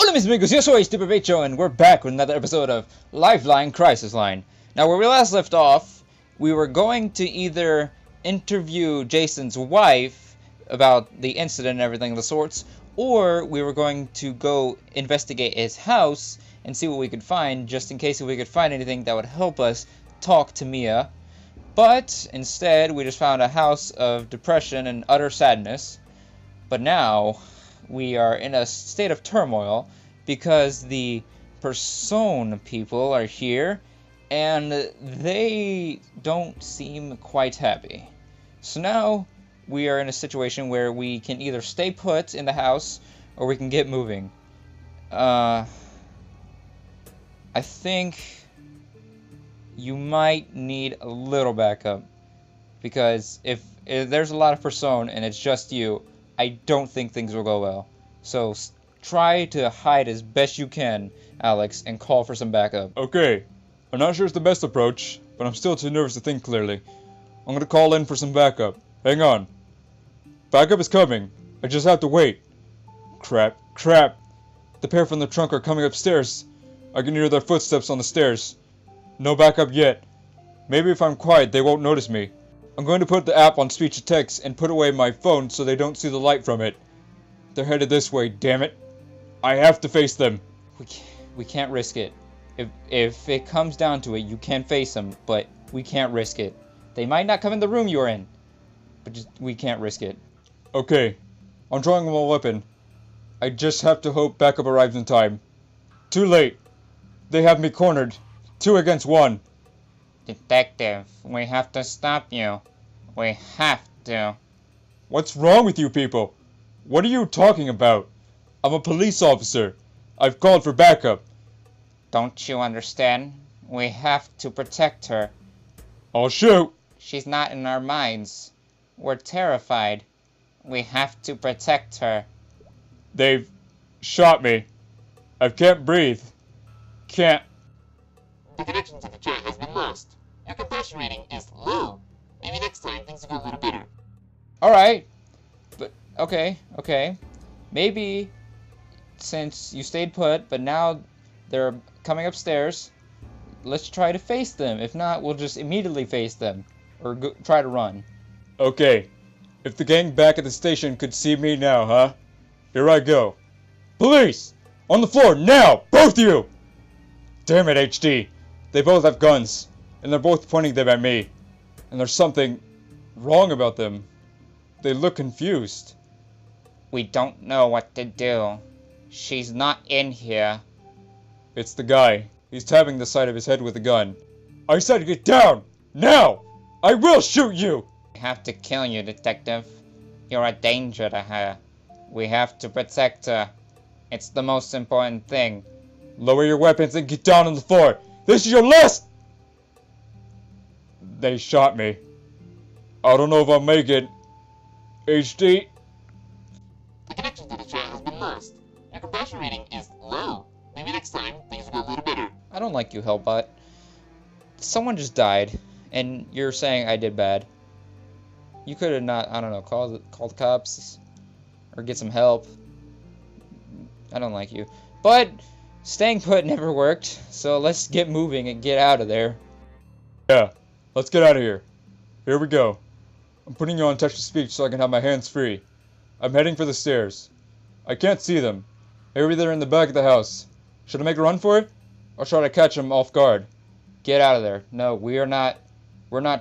Hola mis amigos, yo soy Stupid Becho, and we're back with another episode of Lifeline Crisis Line. Now, where we last left off, we were going to either interview Jason's wife about the incident and everything of the sorts, or we were going to go investigate his house and see what we could find, just in case if we could find anything that would help us talk to Mia. But instead, we just found a house of depression and utter sadness. But now we are in a state of turmoil because the Person people are here and they don't seem quite happy. So now we are in a situation where we can either stay put in the house or we can get moving. I think you might need a little backup, because if there's a lot of Person and it's just you, I don't think things will go well. So try to hide as best you can, Alex, and call for some backup. Okay. I'm not sure it's the best approach, but I'm still too nervous to think clearly. I'm gonna call in for some backup. Hang on. Backup is coming. I just have to wait. Crap. The pair from the trunk are coming upstairs. I can hear their footsteps on the stairs. No backup yet. Maybe if I'm quiet, they won't notice me. I'm going to put the app on speech to text and put away my phone so they don't see the light from it. They're headed this way, damn it. I have to face them. We can't risk it. If it comes down to it, you can face them, but we can't risk it. They might not come in the room you're in, but we can't risk it. Okay. I'm drawing my weapon. I just have to hope backup arrives in time. Too late. They have me cornered. 2 against 1. Detective, we have to stop you. We have to. What's wrong with you people? What are you talking about? I'm a police officer. I've called for backup. Don't you understand? We have to protect her. I'll shoot. She's not in our minds. We're terrified. We have to protect her. They've shot me. I can't breathe. Can't. The connection to the chat has been lost. Your compassion rating is low. Maybe next time things will go a little better. Alright. But, okay. Maybe, since you stayed put, but now they're coming upstairs, let's try to face them. If not, we'll just immediately face them. Or try to run. Okay. If the gang back at the station could see me now, huh? Here I go. Police! On the floor, now! Both of you! Damn it, HD. They both have guns, and they're both pointing them at me. And there's something wrong about them. They look confused. We don't know what to do. She's not in here. It's the guy. He's tapping the side of his head with a gun. I said get down! Now! I will shoot you! We have to kill you, Detective. You're a danger to her. We have to protect her. It's the most important thing. Lower your weapons and get down on the floor! This is your last! They shot me. I don't know if I'll make it. HD? The connection to the chat has been lost. Your compassion rating is low. Maybe next time things will go a little better. I don't like you, Hellbot. Someone just died, and you're saying I did bad. You could have not, I don't know, call the cops, or get some help. I don't like you. But staying put never worked, so let's get moving and get out of there. Yeah, let's get out of here. Here we go. I'm putting you on text-to-speech so I can have my hands free. I'm heading for the stairs. I can't see them. Maybe they're in the back of the house. Should I make a run for it? Or should I catch them off guard? Get out of there. No, we're not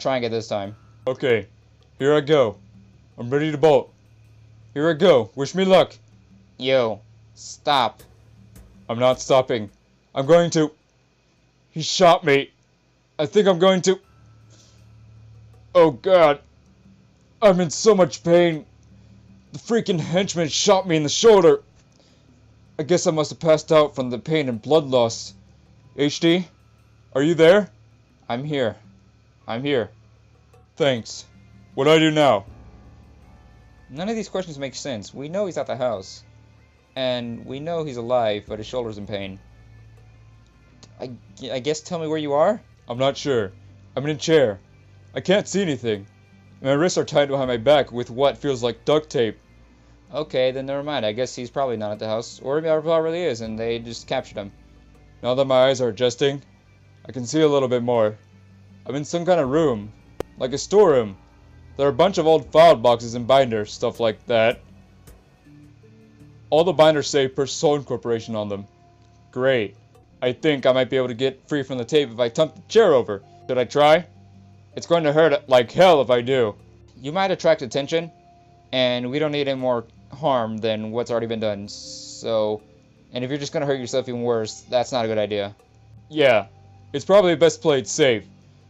trying it this time. Okay, here I go. I'm ready to bolt. Here I go. Wish me luck. You. Stop. I'm not stopping. I'm going to... He shot me. I think I'm going to... Oh God. I'm in so much pain. The freaking henchman shot me in the shoulder. I guess I must have passed out from the pain and blood loss. HD? Are you there? I'm here. Thanks. What do I do now? None of these questions make sense. We know he's at the house. And we know he's alive, but his shoulder's in pain. I guess tell me where you are? I'm not sure. I'm in a chair. I can't see anything. My wrists are tied behind my back with what feels like duct tape. Okay, then never mind. I guess he's probably not at the house. Or maybe he probably is, and they just captured him. Now that my eyes are adjusting, I can see a little bit more. I'm in some kind of room, like a storeroom. There are a bunch of old file boxes and binders, stuff like that. All the binders say Persone Corporation on them. Great. I think I might be able to get free from the tape if I tump the chair over. Should I try? It's going to hurt like hell if I do. You might attract attention, and we don't need any more harm than what's already been done. So, and if you're just going to hurt yourself even worse, that's not a good idea. Yeah, it's probably best played safe.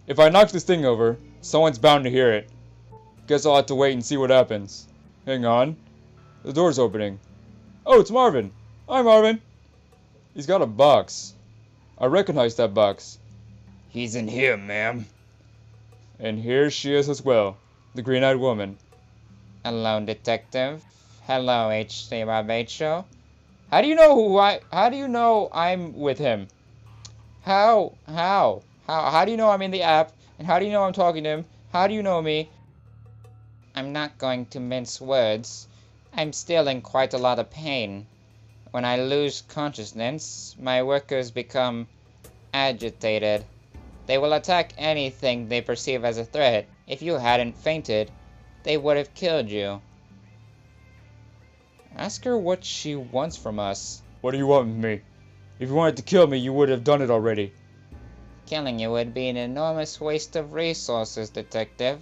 If I knock this thing over, someone's bound to hear it. Guess I'll have to wait and see what happens. Hang on. The door's opening. Oh, it's Marvin. Hi, Marvin. He's got a box. I recognize that box. He's in here, ma'am. And here she is as well, the green-eyed woman. Hello, detective. Hello, H.C. Barbacho. How do you know I'm with him? How do you know I'm in the app? And how do you know I'm talking to him? How do you know me? I'm not going to mince words. I'm still in quite a lot of pain. When I lose consciousness, my workers become agitated. They will attack anything they perceive as a threat. If you hadn't fainted, they would have killed you. Ask her what she wants from us. What do you want with me? If you wanted to kill me, you would have done it already. Killing you would be an enormous waste of resources, detective.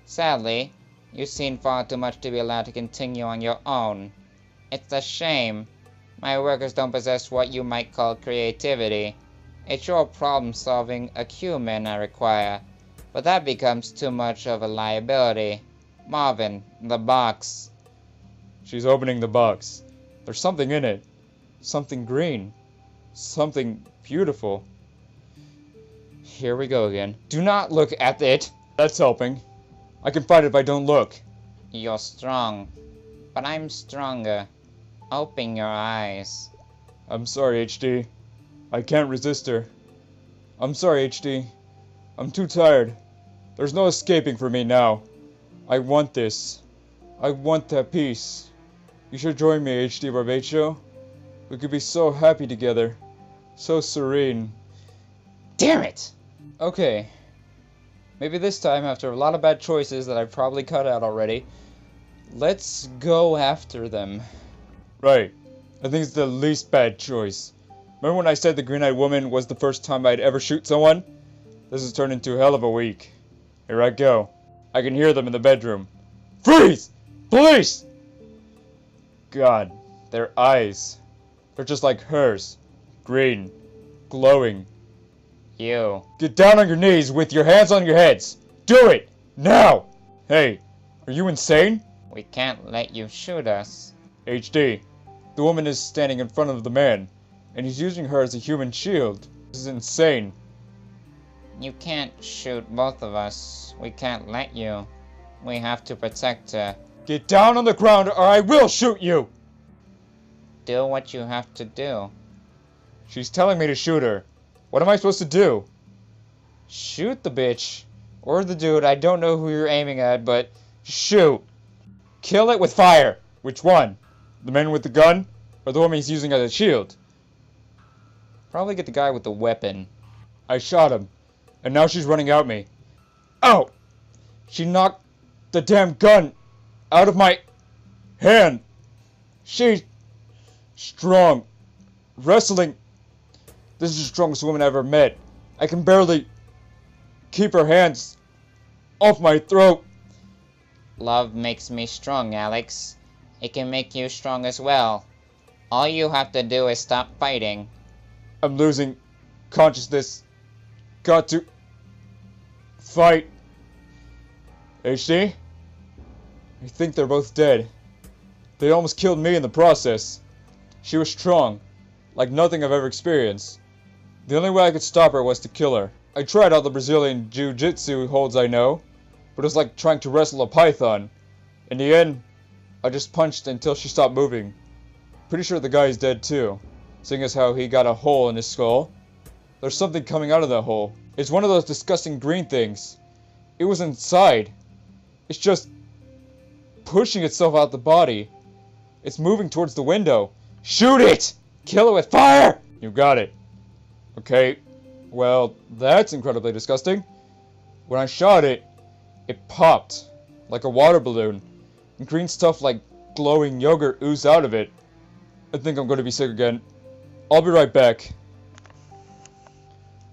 Sadly, you've seen far too much to be allowed to continue on your own. It's a shame. My workers don't possess what you might call creativity. It's your problem-solving acumen I require, but that becomes too much of a liability. Marvin, the box. She's opening the box. There's something in it. Something green. Something beautiful. Here we go again. Do not look at it. That's helping. I can fight it if I don't look. You're strong, but I'm stronger. Open your eyes. I'm sorry, HD. I can't resist her. I'm sorry, HD. I'm too tired. There's no escaping for me now. I want this. I want that peace. You should join me, HD Barbacho. We could be so happy together. So serene. Damn it! Okay. Maybe this time, after a lot of bad choices that I've probably cut out already, let's go after them. Right. I think it's the least bad choice. Remember when I said the green-eyed woman was the first time I'd ever shoot someone? This has turned into a hell of a week. Here I go. I can hear them in the bedroom. Freeze! Police! God, their eyes. They're just like hers. Green. Glowing. You. Get down on your knees with your hands on your heads. Do it! Now! Hey, are you insane? We can't let you shoot us. HD, the woman is standing in front of the man, and he's using her as a human shield. This is insane. You can't shoot both of us. We can't let you. We have to protect her. Get down on the ground or I will shoot you! Do what you have to do. She's telling me to shoot her. What am I supposed to do? Shoot the bitch. Or the dude. I don't know who you're aiming at, but Shoot! Kill it with fire! Which one? The man with the gun? Or the woman he's using as a shield? probably get the guy with the weapon. I shot him, and now she's running at me. Ow! She knocked the damn gun out of my hand. She's strong. Wrestling. This is the strongest woman I ever met. I can barely keep her hands off my throat. Love makes me strong, Alex. It can make you strong as well. All you have to do is stop fighting. I'm losing consciousness. Got to fight. HD? I think they're both dead. They almost killed me in the process. She was strong, like nothing I've ever experienced. The only way I could stop her was to kill her. I tried all the Brazilian jiu-jitsu holds I know, but it was like trying to wrestle a python. In the end, I just punched until she stopped moving. Pretty sure the guy is dead too, seeing as how he got a hole in his skull. There's something coming out of that hole. It's one of those disgusting green things. It was inside. It's just pushing itself out the body. It's moving towards the window. Shoot it! Kill it with fire! You got it. Okay, well, that's incredibly disgusting. When I shot it, it popped like a water balloon, and green stuff like glowing yogurt oozed out of it. I think I'm going to be sick again. I'll be right back.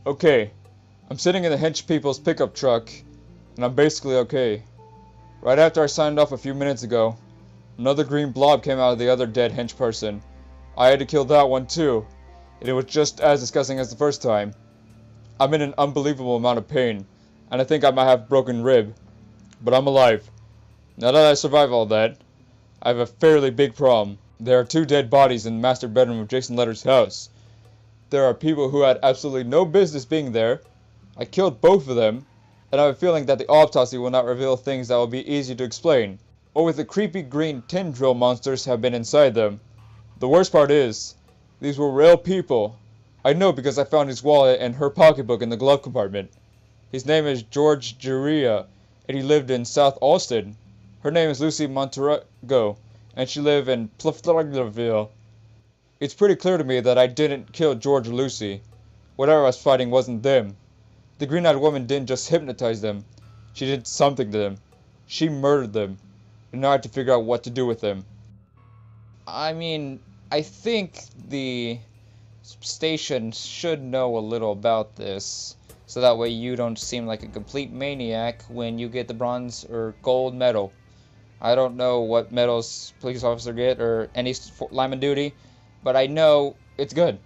Okay, I'm sitting in the hench people's pickup truck, and I'm basically okay. Right after I signed off a few minutes ago, another green blob came out of the other dead hench person. I had to kill that one too, and it was just as disgusting as the first time. I'm in an unbelievable amount of pain, and I think I might have a broken rib, but I'm alive. Now that I survived all that, I have a fairly big problem. There are 2 dead bodies in the master bedroom of Jason Letter's house. There are people who had absolutely no business being there. I killed both of them, and I have a feeling that the autopsy will not reveal things that will be easy to explain, or with the creepy green tin drill monsters have been inside them. The worst part is, these were real people. I know because I found his wallet and her pocketbook in the glove compartment. His name is George Juria, and he lived in South Austin. Her name is Lucy Monterrego, and she lived in Plufferville. It's pretty clear to me that I didn't kill George or Lucy. Whatever I was fighting wasn't them. The green-eyed woman didn't just hypnotize them. She did something to them. She murdered them. And now I have to figure out what to do with them. I mean, I think the station should know a little about this, so that way you don't seem like a complete maniac when you get the bronze or gold medal. I don't know what medals police officer get or any lineman duty, but I know it's good.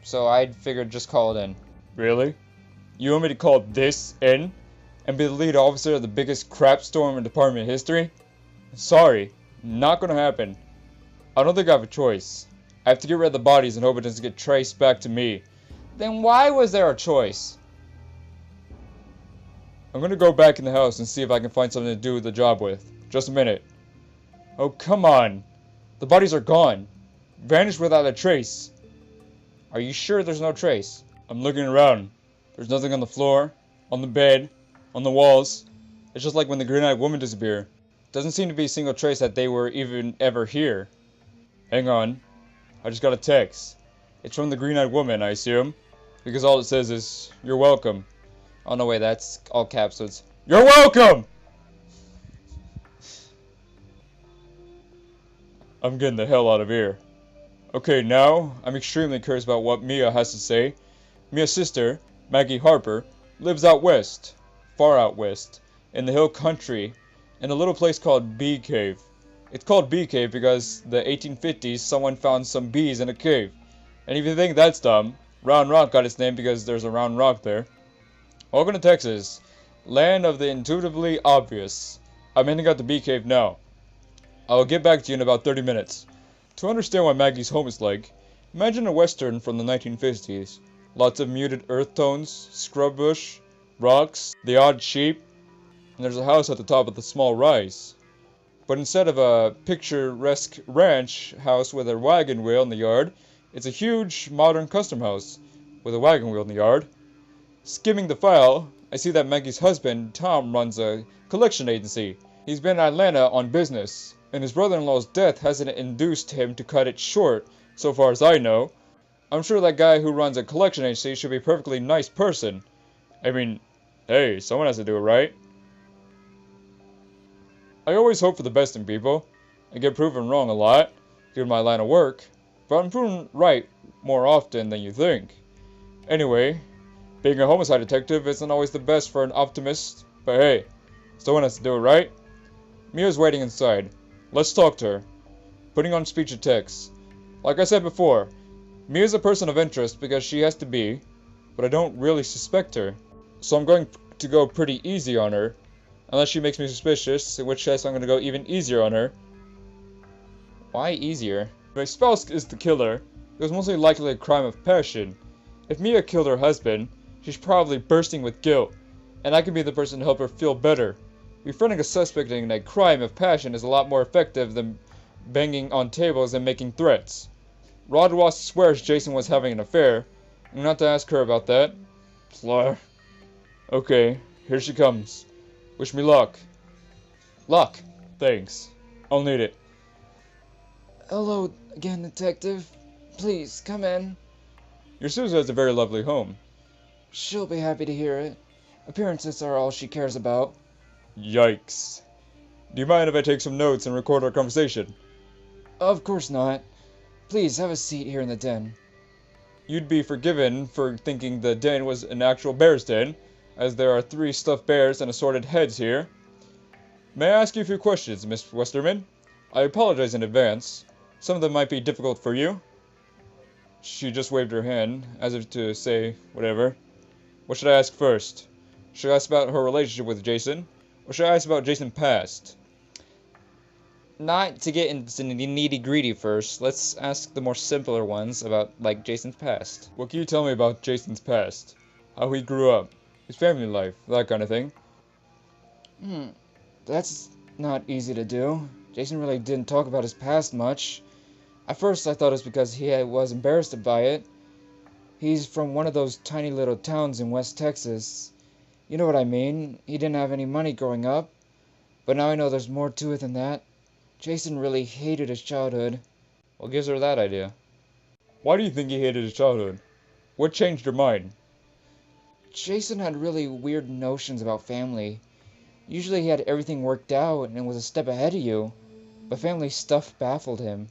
So I figured just call it in. Really? You want me to call this in? And be the lead officer of the biggest crap storm in department history? Sorry, not gonna happen. I don't think I have a choice. I have to get rid of the bodies and hope it doesn't get traced back to me. Then why was there a choice? I'm gonna go back in the house and see if I can find something to do the job with. Just a minute. Oh, come on. The bodies are gone. Vanished without a trace. Are you sure there's no trace? I'm looking around. There's nothing on the floor, on the bed, on the walls. It's just like when the green-eyed woman disappeared. Doesn't seem to be a single trace that they were even ever here. Hang on. I just got a text. It's from the green-eyed woman, I assume. Because all it says is, "You're welcome." Oh, no way, that's all caps, so it's... You're welcome! I'm getting the hell out of here. Okay, now, I'm extremely curious about what Mia has to say. Mia's sister, Maggie Harper, lives out west. Far out west. In the hill country. In a little place called Bee Cave. It's called Bee Cave because the 1850s someone found some bees in a cave. And if you think that's dumb, Round Rock got its name because there's a round rock there. Welcome to Texas, land of the intuitively obvious. I'm heading out to Bee Cave now. I will get back to you in about 30 minutes. To understand what Maggie's home is like, imagine a western from the 1950s. Lots of muted earth tones, scrub bush, rocks, the odd sheep, and there's a house at the top of the small rise. But instead of a picturesque ranch house with a wagon wheel in the yard, it's a huge modern custom house with a wagon wheel in the yard. Skimming the file, I see that Maggie's husband, Tom, runs a collection agency. He's been in Atlanta on business, and his brother-in-law's death hasn't induced him to cut it short, so far as I know. I'm sure that guy who runs a collection agency should be a perfectly nice person. I mean, hey, someone has to do it right. I always hope for the best in people. I get proven wrong a lot, given my line of work, but I'm proven right more often than you think. Anyway, being a homicide detective isn't always the best for an optimist, but hey, someone has to do it right. Mia's waiting inside. Let's talk to her. Putting on speech to text. Like I said before, Mia's a person of interest because she has to be, but I don't really suspect her. So I'm going to go pretty easy on her, unless she makes me suspicious, in which case I'm going to go even easier on her. Why easier? If my spouse is the killer, it was mostly likely a crime of passion. If Mia killed her husband, she's probably bursting with guilt, and I can be the person to help her feel better. Befriending a suspect in a crime of passion is a lot more effective than banging on tables and making threats. Rod Ross swears Jason was having an affair. I'm not to ask her about that. Plur. Okay, here she comes. Wish me luck. Luck. Thanks. I'll need it. Hello again, Detective. Please, come in. Your Susan has a very lovely home. She'll be happy to hear it. Appearances are all she cares about. Yikes. Do you mind if I take some notes and record our conversation? Of course not. Please, have a seat here in the den. You'd be forgiven for thinking the den was an actual bear's den, as there are 3 stuffed bears and assorted heads here. May I ask you a few questions, Miss Westerman? I apologize in advance. Some of them might be difficult for you. She just waved her hand, as if to say whatever. What should I ask first? Should I ask about her relationship with Jason? Or should I ask about Jason's past? Not to get into the nitty-gritty first, let's ask the more simpler ones about, like, Jason's past. What can you tell me about Jason's past? How he grew up, his family life, that kind of thing. That's not easy to do. Jason really didn't talk about his past much. At first I thought it was because he was embarrassed by it. He's from one of those tiny little towns in West Texas. You know what I mean. He didn't have any money growing up. But now I know there's more to it than that. Jason really hated his childhood. What gives her that idea? Why do you think he hated his childhood? What changed your mind? Jason had really weird notions about family. Usually he had everything worked out and was a step ahead of you. But family stuff baffled him.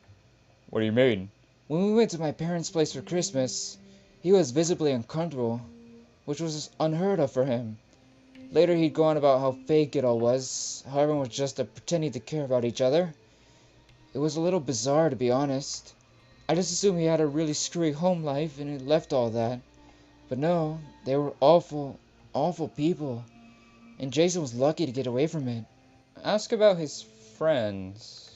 What do you mean? When we went to my parents' place for Christmas, he was visibly uncomfortable, which was unheard of for him. Later he'd go on about how fake it all was, how everyone was just pretending to care about each other. It was a little bizarre, to be honest. I just assumed he had a really screwy home life and he left all that. But no, they were awful, awful people. And Jason was lucky to get away from it. Ask about his friends.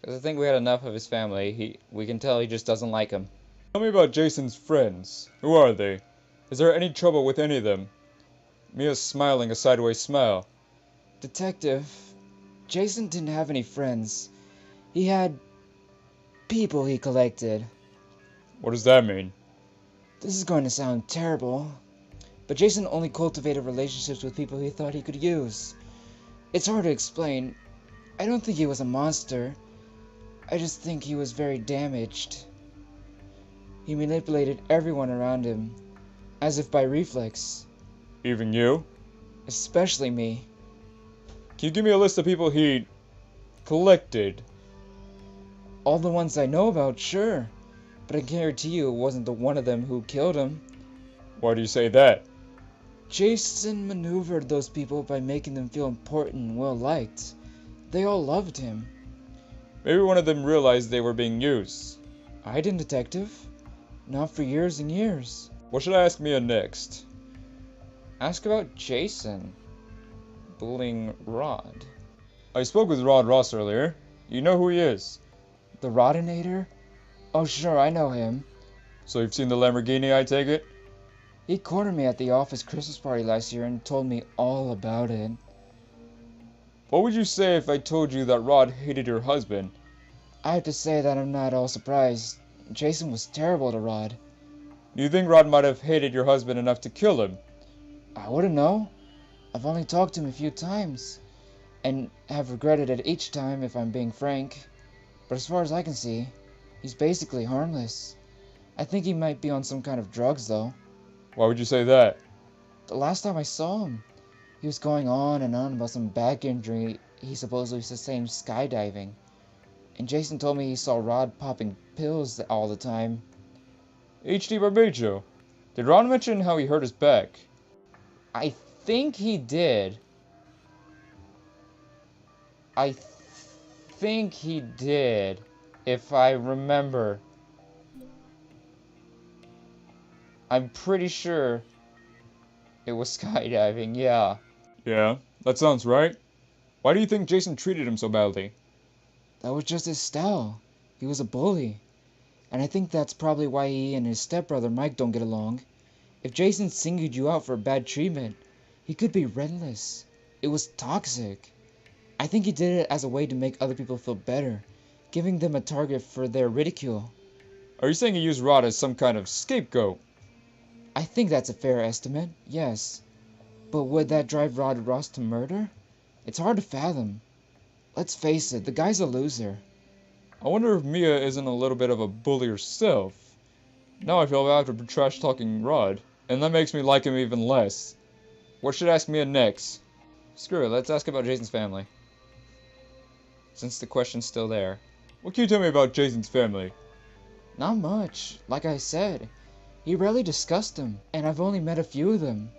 Because I think we had enough of his family. We can tell he just doesn't like him. Tell me about Jason's friends. Who are they? Is there any trouble with any of them? Mia's smiling a sideways smile. Detective, Jason didn't have any friends. He had people he collected. What does that mean? This is going to sound terrible, but Jason only cultivated relationships with people he thought he could use. It's hard to explain. I don't think he was a monster. I just think he was very damaged. He manipulated everyone around him, as if by reflex. Even you? Especially me. Can you give me a list of people he collected? All the ones I know about, sure. But I guarantee you it wasn't the one of them who killed him. Why do you say that? Jason maneuvered those people by making them feel important and well-liked. They all loved him. Maybe one of them realized they were being used. I didn't, Detective. Not for years and years. What should I ask Mia next? Ask about Jason bullying Rod. I spoke with Rod Ross earlier. You know who he is. The Rodinator? Oh sure, I know him. So you've seen the Lamborghini, I take it? He cornered me at the office Christmas party last year and told me all about it. What would you say if I told you that Rod hated your husband? I have to say that I'm not all surprised. Jason was terrible to Rod. Do you think Rod might have hated your husband enough to kill him? I wouldn't know. I've only talked to him a few times, and have regretted it each time if I'm being frank. But as far as I can see, he's basically harmless. I think he might be on some kind of drugs though. Why would you say that? The last time I saw him, he was going on and on about some back injury he supposedly sustained skydiving. And Jason told me he saw Rod popping pills all the time. H.D. Barbacho. Did Ron mention how he hurt his back? I think he did. I think he did, if I remember. I'm pretty sure it was skydiving, yeah. Yeah, that sounds right. Why do you think Jason treated him so badly? That was just his style. He was a bully. And I think that's probably why he and his stepbrother Mike don't get along. If Jason singled you out for bad treatment, he could be relentless. It was toxic. I think he did it as a way to make other people feel better, giving them a target for their ridicule. Are you saying he used Rod as some kind of scapegoat? I think that's a fair estimate, yes. But would that drive Rod Ross to murder? It's hard to fathom. Let's face it, the guy's a loser. I wonder if Mia isn't a little bit of a bully herself. Now I feel bad for trash-talking Rod, and that makes me like him even less. What should I ask Mia next? Screw it, let's ask about Jason's family. Since the question's still there. What can you tell me about Jason's family? Not much. Like I said, he rarely discussed them, and I've only met a few of them.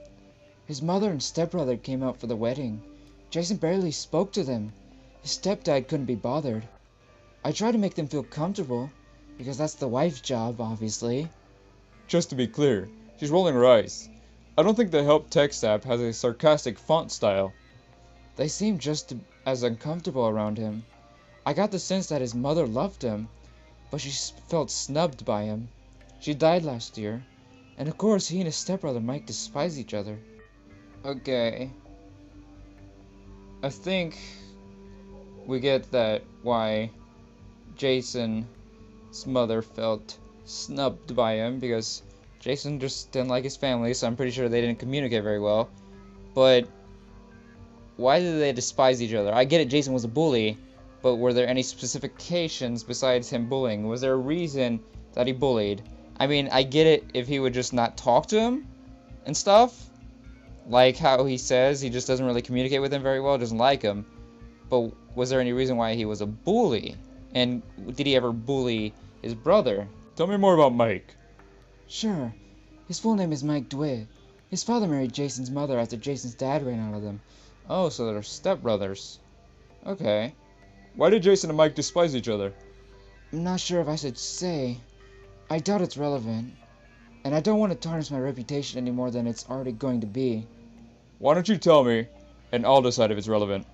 His mother and stepbrother came out for the wedding. Jason barely spoke to them. His stepdad couldn't be bothered. I tried to make them feel comfortable, because that's the wife's job, obviously. Just to be clear, she's rolling her eyes. I don't think the help text app has a sarcastic font style. They seemed just as uncomfortable around him. I got the sense that his mother loved him, but she felt snubbed by him. She died last year, and of course he and his stepbrother Mike despise each other. Okay. I think we get that why Jason's mother felt snubbed by him, because Jason just didn't like his family, so I'm pretty sure they didn't communicate very well. But why did they despise each other? I get it, Jason was a bully, but were there any specifications besides him bullying? Was there a reason that he bullied? I mean, I get it if he would just not talk to him and stuff. Like how he says he just doesn't really communicate with him very well, doesn't like him. But was there any reason why he was a bully? And did he ever bully his brother? Tell me more about Mike. Sure. His full name is Mike DeWitt. His father married Jason's mother after Jason's dad ran out of them. Oh, so they're stepbrothers. Okay. Why did Jason and Mike despise each other? I'm not sure if I should say. I doubt it's relevant. And I don't want to tarnish my reputation any more than it's already going to be. Why don't you tell me, and I'll decide if it's relevant.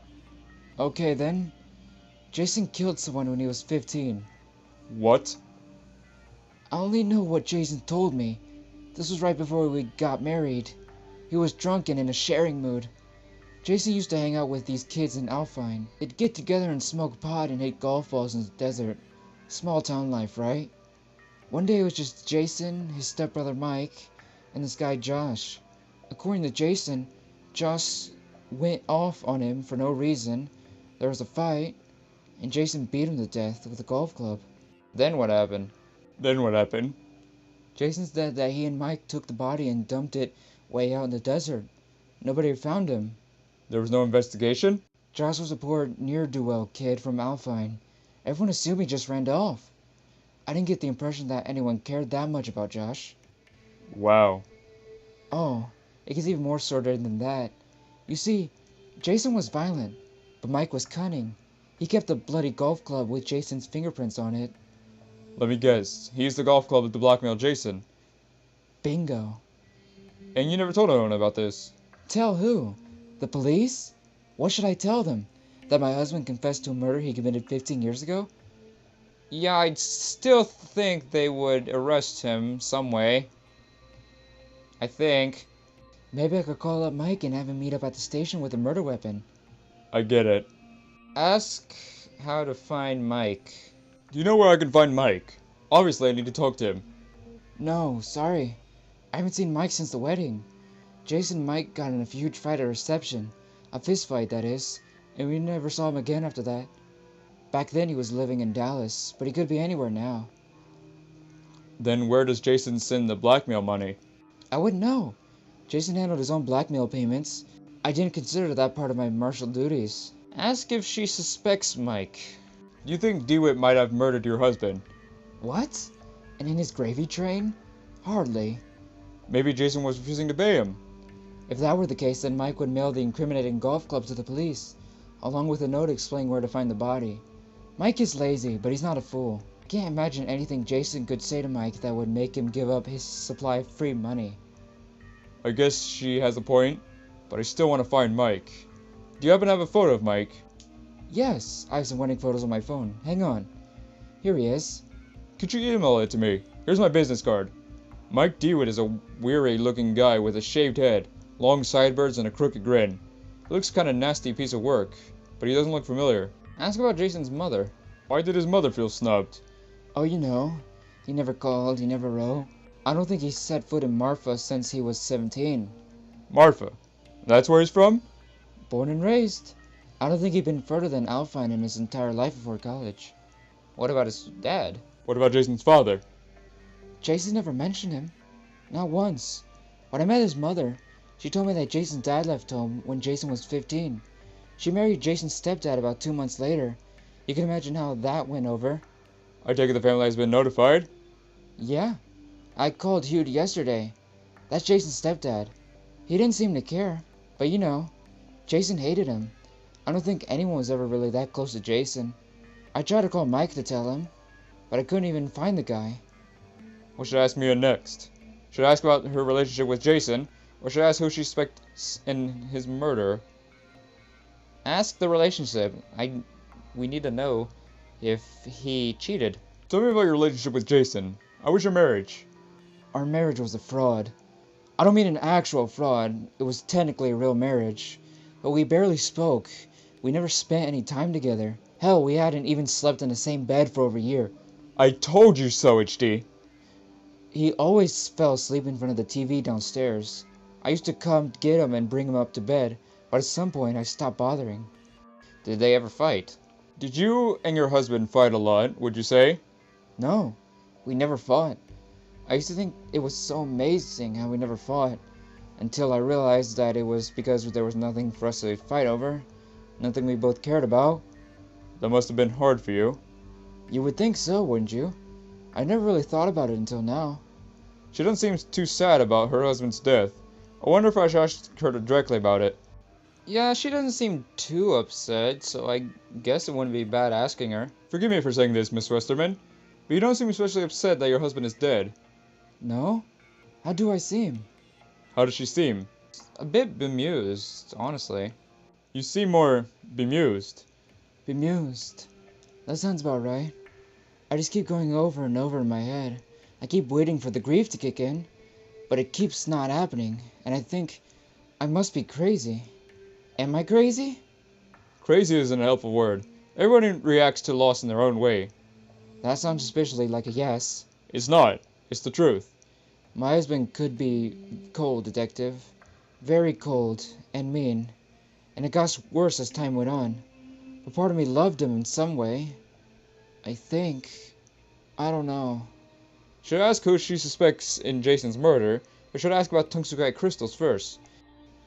Okay then. Jason killed someone when he was 15. What? I only know what Jason told me. This was right before we got married. He was drunk and in a sharing mood. Jason used to hang out with these kids in Alpine. They'd get together and smoke pot and hit golf balls in the desert. Small town life, right? One day it was just Jason, his stepbrother Mike, and this guy Josh. According to Jason, Josh went off on him for no reason. There was a fight, and Jason beat him to death with a golf club. Then what happened? Then what happened? Jason said that he and Mike took the body and dumped it way out in the desert. Nobody found him. There was no investigation? Josh was a poor ne'er-do-well kid from Alpine. Everyone assumed he just ran off. I didn't get the impression that anyone cared that much about Josh. Wow. Oh, it gets even more sordid than that. You see, Jason was violent, but Mike was cunning. He kept a bloody golf club with Jason's fingerprints on it. Let me guess. He used the golf club to blackmail Jason. Bingo. And you never told anyone about this. Tell who? The police? What should I tell them? That my husband confessed to a murder he committed 15 years ago? Yeah, I'd still think they would arrest him some way. I think. Maybe I could call up Mike and have him meet up at the station with a murder weapon. I get it. Ask how to find Mike. Do you know where I can find Mike? Obviously, I need to talk to him. No, sorry. I haven't seen Mike since the wedding. Jason and Mike got in a huge fight at reception. A fist fight, that is. And we never saw him again after that. Back then he was living in Dallas, but he could be anywhere now. Then where does Jason send the blackmail money? I wouldn't know. Jason handled his own blackmail payments. I didn't consider that part of my martial duties. Ask if she suspects Mike. Do you think DeWitt might have murdered your husband? What? And in his gravy train? Hardly. Maybe Jason was refusing to pay him. If that were the case, then Mike would mail the incriminating golf club to the police, along with a note explaining where to find the body. Mike is lazy, but he's not a fool. I can't imagine anything Jason could say to Mike that would make him give up his supply of free money. I guess she has a point, but I still want to find Mike. Do you happen to have a photo of Mike? Yes, I have some wedding photos on my phone. Hang on. Here he is. Could you email it to me? Here's my business card. Mike DeWitt is a weary-looking guy with a shaved head, long sideburns, and a crooked grin. He looks kind of nasty piece of work, but he doesn't look familiar. Ask about Jason's mother. Why did his mother feel snubbed? Oh, you know. He never called, he never wrote. I don't think he's set foot in Marfa since he was 17. Marfa. That's where he's from? Born and raised. I don't think he'd been further than Alpine in his entire life before college. What about his dad? What about Jason's father? Jason never mentioned him. Not once. When I met his mother, she told me that Jason's dad left home when Jason was 15. She married Jason's stepdad about 2 months later. You can imagine how that went over. I take it the family has been notified? Yeah. I called Hugh yesterday. That's Jason's stepdad. He didn't seem to care. But you know, Jason hated him. I don't think anyone was ever really that close to Jason. I tried to call Mike to tell him, but I couldn't even find the guy. What should I ask Mia next? Should I ask about her relationship with Jason, or should I ask who she suspects in his murder? Ask the relationship. We need to know if he cheated. Tell me about your relationship with Jason. How was your marriage? Our marriage was a fraud. I don't mean an actual fraud. It was technically a real marriage. But we barely spoke. We never spent any time together. Hell, we hadn't even slept in the same bed for over a year. I told you so, HD. He always fell asleep in front of the TV downstairs. I used to come get him and bring him up to bed, but at some point I stopped bothering. Did they ever fight? Did you and your husband fight a lot, would you say? No, we never fought. I used to think it was so amazing how we never fought, until I realized that it was because there was nothing for us to fight over, nothing we both cared about. That must have been hard for you. You would think so, wouldn't you? I never really thought about it until now. She doesn't seem too sad about her husband's death. I wonder if I should ask her directly about it. Yeah, she doesn't seem too upset, so I guess it wouldn't be bad asking her. Forgive me for saying this, Miss Westerman, but you don't seem especially upset that your husband is dead. No? How do I seem? How does she seem? A bit bemused, honestly. You seem more bemused. Bemused. That sounds about right. I just keep going over and over in my head. I keep waiting for the grief to kick in, but it keeps not happening, and I think I must be crazy. Am I crazy? Crazy isn't a helpful word. Everyone reacts to loss in their own way. That sounds suspiciously like a yes. It's not. It's the truth. My husband could be cold, Detective. Very cold and mean. And it got worse as time went on. But part of me loved him in some way. I think. I don't know. Should I ask who she suspects in Jason's murder, or should I ask about Tungsukai crystals first?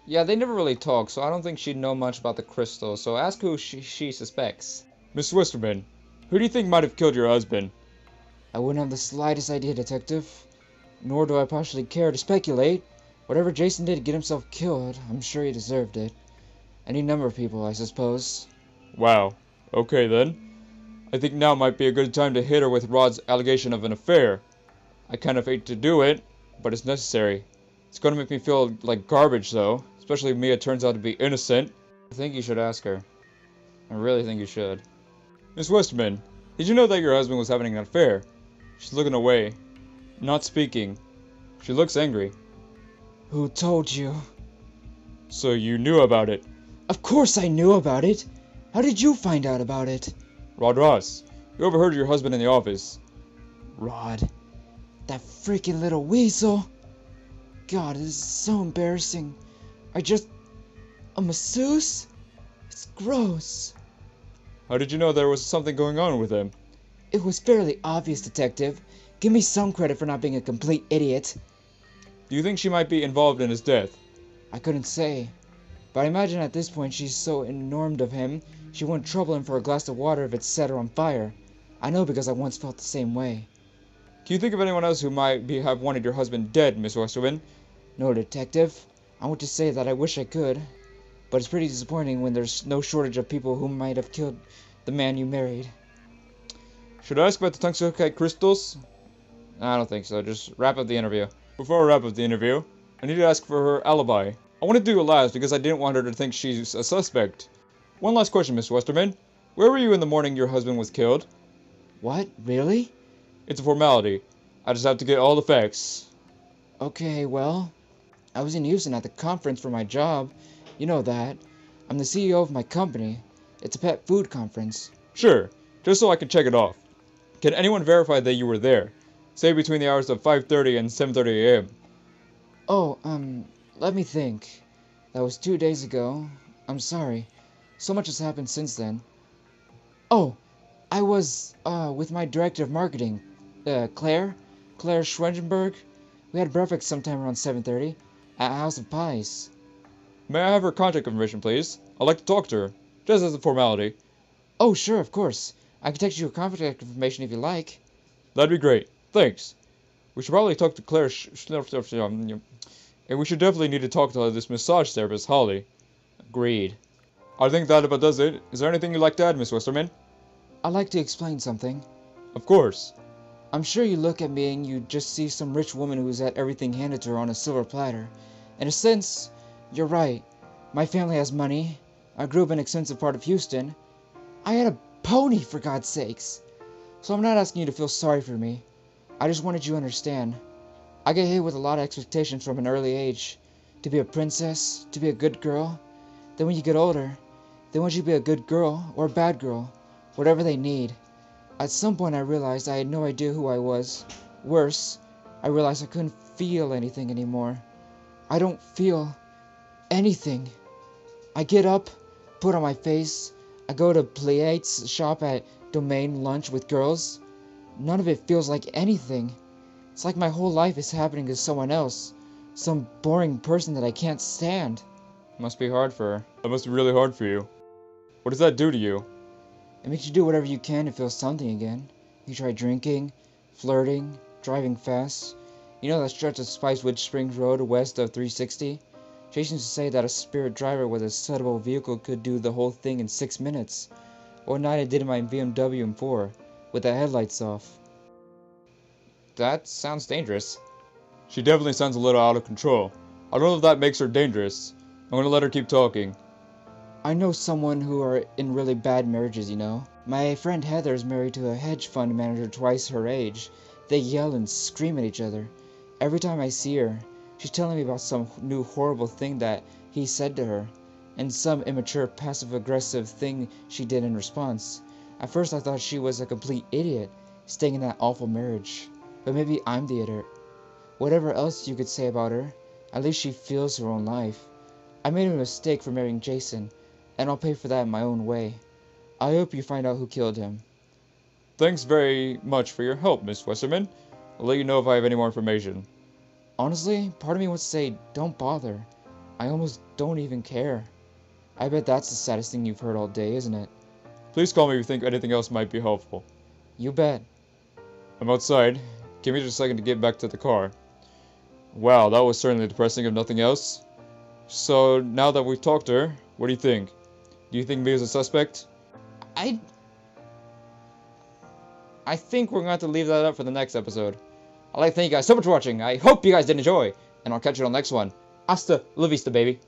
Yeah, they never really talk, so I don't think she'd know much about the crystal, so ask who she suspects. Miss Westerman, who do you think might have killed your husband? I wouldn't have the slightest idea, Detective. Nor do I partially care to speculate. Whatever Jason did to get himself killed, I'm sure he deserved it. Any number of people, I suppose. Wow. Okay then. I think now might be a good time to hit her with Rod's allegation of an affair. I kind of hate to do it, but it's necessary. It's gonna make me feel like garbage though, especially if Mia turns out to be innocent. I think you should ask her. I really think you should. Miss Westerman, did you know that your husband was having an affair? She's looking away. Not speaking. She looks angry. Who told you? So you knew about it. Of course I knew about it. How did you find out about it? Rod Ross, you overheard your husband in the office. Rod. That freaking little weasel. God, this is so embarrassing. A masseuse? It's gross. How did you know there was something going on with him? It was fairly obvious, Detective. Give me some credit for not being a complete idiot. Do you think she might be involved in his death? I couldn't say. But I imagine at this point she's so enamored of him, she wouldn't trouble him for a glass of water if it set her on fire. I know because I once felt the same way. Can you think of anyone else who might have wanted your husband dead, Miss Westerman? No, Detective. I want to say that I wish I could. But it's pretty disappointing when there's no shortage of people who might have killed the man you married. Should I ask about the Tungsukai crystals? I don't think so. Just wrap up the interview. Before I wrap up the interview, I need to ask for her alibi. I want to do it last because I didn't want her to think she's a suspect. One last question, Miss Westerman. Where were you in the morning your husband was killed? What? Really? It's a formality. I just have to get all the facts. Okay, well, I was in Houston at the conference for my job. You know that. I'm the CEO of my company. It's a pet food conference. Sure, just so I can check it off. Can anyone verify that you were there? Say between the hours of 5:30 and 7:30 a.m. Oh, let me think. That was 2 days ago. I'm sorry. So much has happened since then. Oh, I was, with my director of marketing, Claire Schwendenberg. We had breakfast sometime around 7:30 at House of Pies. May I have her contact information, please? I'd like to talk to her, just as a formality. Oh, sure, of course. I can text you her contact information if you like. That'd be great. Thanks. We should probably talk to Claire and we should definitely need to talk to this massage therapist, Holly. Agreed. I think that about does it. Is there anything you'd like to add, Miss Westerman? I'd like to explain something. Of course. I'm sure you look at me and you just see some rich woman who's had everything handed to her on a silver platter. In a sense, you're right. My family has money. I grew up in an expensive part of Houston. I had a pony, for God's sakes. So I'm not asking you to feel sorry for me. I just wanted you to understand. I get hit with a lot of expectations from an early age. To be a princess, to be a good girl. Then when you get older, they want you to be a good girl or a bad girl. Whatever they need. At some point I realized I had no idea who I was. Worse, I realized I couldn't feel anything anymore. I don't feel anything. I get up, put on my face, I go to Pliate's shop at Domain lunch with girls. None of it feels like anything. It's like my whole life is happening to someone else. Some boring person that I can't stand. Must be hard for her. That must be really hard for you. What does that do to you? It makes you do whatever you can to feel something again. You try drinking, flirting, driving fast. You know that stretch of Spicewood Springs Road west of 360? Jason used to say that a spirit driver with a settable vehicle could do the whole thing in 6 minutes. One night I did in my BMW M4, with the headlights off. That sounds dangerous. She definitely sounds a little out of control. I don't know if that makes her dangerous. I'm gonna let her keep talking. I know someone who are in really bad marriages, you know. My friend Heather is married to a hedge fund manager twice her age. They yell and scream at each other. Every time I see her, she's telling me about some new horrible thing that he said to her, and some immature passive-aggressive thing she did in response. At first I thought she was a complete idiot, staying in that awful marriage. But maybe I'm the idiot. Whatever else you could say about her, at least she feels her own life. I made a mistake for marrying Jason, and I'll pay for that in my own way. I hope you find out who killed him. Thanks very much for your help, Miss Westerman. I'll let you know if I have any more information. Honestly, part of me wants to say, don't bother. I almost don't even care. I bet that's the saddest thing you've heard all day, isn't it? Please call me if you think anything else might be helpful. You bet. I'm outside. Give me just a second to get back to the car. Wow, that was certainly depressing if nothing else. So, now that we've talked to her, what do you think? Do you think me as a suspect? I think we're going to have to leave that up for the next episode. I'd like to thank you guys so much for watching. I hope you guys did enjoy, and I'll catch you on the next one. Hasta la vista, baby.